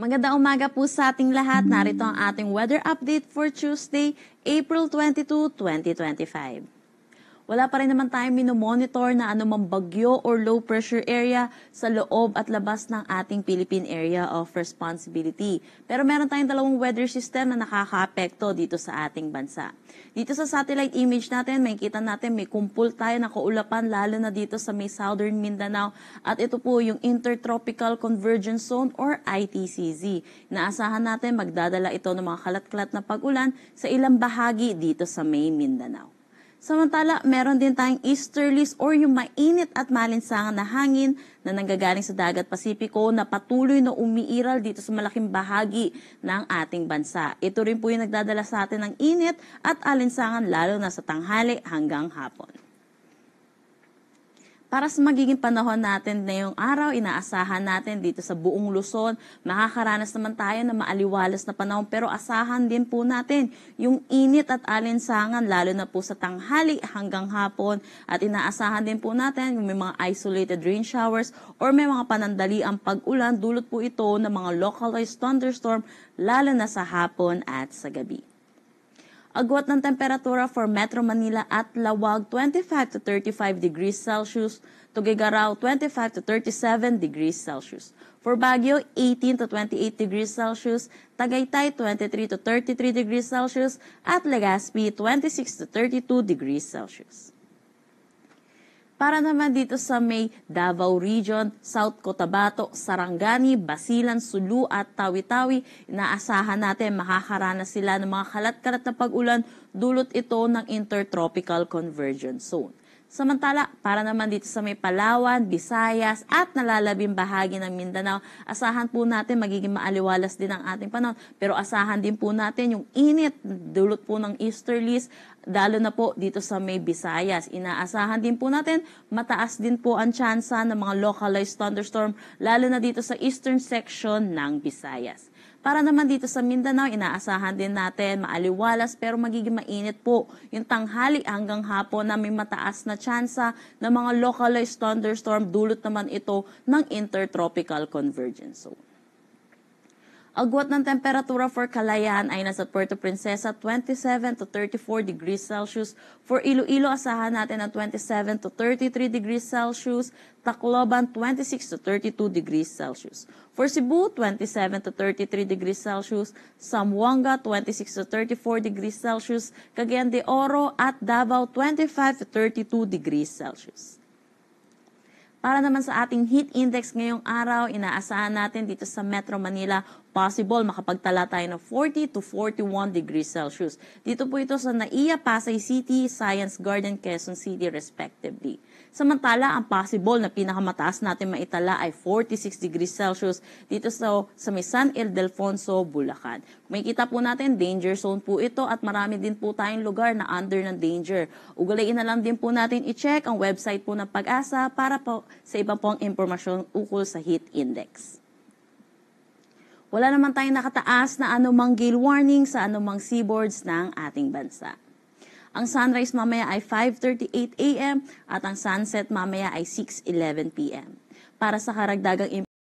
Magandang umaga po sa ating lahat. Narito ang ating weather update for Tuesday, April 22, 2025. Wala pa rin naman tayong minomonitor na anumang bagyo or low pressure area sa loob at labas ng ating Philippine Area of Responsibility. Pero meron tayong dalawang weather system na nakakaapekto dito sa ating bansa. Dito sa satellite image natin, makikita natin may kumpul tayo na kaulapan lalo na dito sa may Southern Mindanao. At ito po yung Intertropical Convergence Zone or ITCZ. Naasahan natin magdadala ito ng mga kalat-kalat na pag-ulan sa ilang bahagi dito sa may Mindanao. Samantala, meron din tayong easterlies or yung mainit at malinsangan na hangin na nanggagaling sa dagat Pasipiko na patuloy na umiiral dito sa malaking bahagi ng ating bansa. Ito rin po yung nagdadala sa atin ng init at alinsangan lalo na sa tanghali hanggang hapon. Para sa magiging panahon natin ngayong araw, inaasahan natin dito sa buong Luzon, makakaranas naman tayo ng maaliwalas na panahon pero asahan din po natin yung init at alinsangan lalo na po sa tanghali hanggang hapon at inaasahan din po natin yung may mga isolated rain showers or may mga panandaliang pag-ulan dulot po ito ng mga localized thunderstorm lalo na sa hapon at sa gabi. Agwat ng temperatura for Metro Manila at Lawag 25 to 35 degrees Celsius, Tuguegarao 25 to 37 degrees Celsius. For Baguio, 18 to 28 degrees Celsius, Tagaytay 23 to 33 degrees Celsius, at Legazpi 26 to 32 degrees Celsius. Para naman dito sa may Davao Region, South Cotabato, Sarangani, Basilan, Sulu at Tawi-Tawi, inaasahan natin makakaranas sila ng mga kalat-kalat na pag-ulan dulot ito ng Intertropical Convergence Zone. Samantala, para naman dito sa may Palawan, Visayas at nalalabing bahagi ng Mindanao, asahan po natin magiging maaliwalas din ang ating panahon. Pero asahan din po natin yung init dulot po ng easterlies, lalo na po dito sa may Visayas. Inaasahan din po natin mataas din po ang tsansa ng mga localized thunderstorm, lalo na dito sa eastern section ng Visayas. Para naman dito sa Mindanao, inaasahan din natin maaliwalas pero magiging mainit po yung tanghali hanggang hapon na may mataas na tsansa ng mga localized thunderstorm dulot naman ito ng Intertropical Convergence Zone. Agwat ng temperatura for Calayan ay nasa Puerto Princesa 27 to 34 degrees Celsius. For Iloilo, asahan natin ng 27 to 33 degrees Celsius. Tacloban, 26 to 32 degrees Celsius. For Cebu, 27 to 33 degrees Celsius. Zamboanga, 26 to 34 degrees Celsius. Cagayan de Oro at Davao, 25 to 32 degrees Celsius. Para naman sa ating heat index ngayong araw, inaasahan natin dito sa Metro Manila, possible makapagtala tayo ng 40 to 41 degrees Celsius. Dito po ito sa Naiya, Pasay City, Science Garden, Quezon City respectively. Samantala, ang possible na pinakamataas natin maitala ay 46 degrees Celsius dito sa may San Ildefonso, Bulacan. Makikita po natin, danger zone po ito at marami din po tayong lugar na under ng danger. Ugalayin na lang din po natin i-check ang website po ng Pag-asa para po sa iba pong impormasyon ukol sa heat index. Wala naman tayong nakataas na anumang gale warning sa anumang seaboards ng ating bansa. Ang sunrise mamaya ay 5:38 a.m. at ang sunset mamaya ay 6:11 p.m. Para sa karagdagang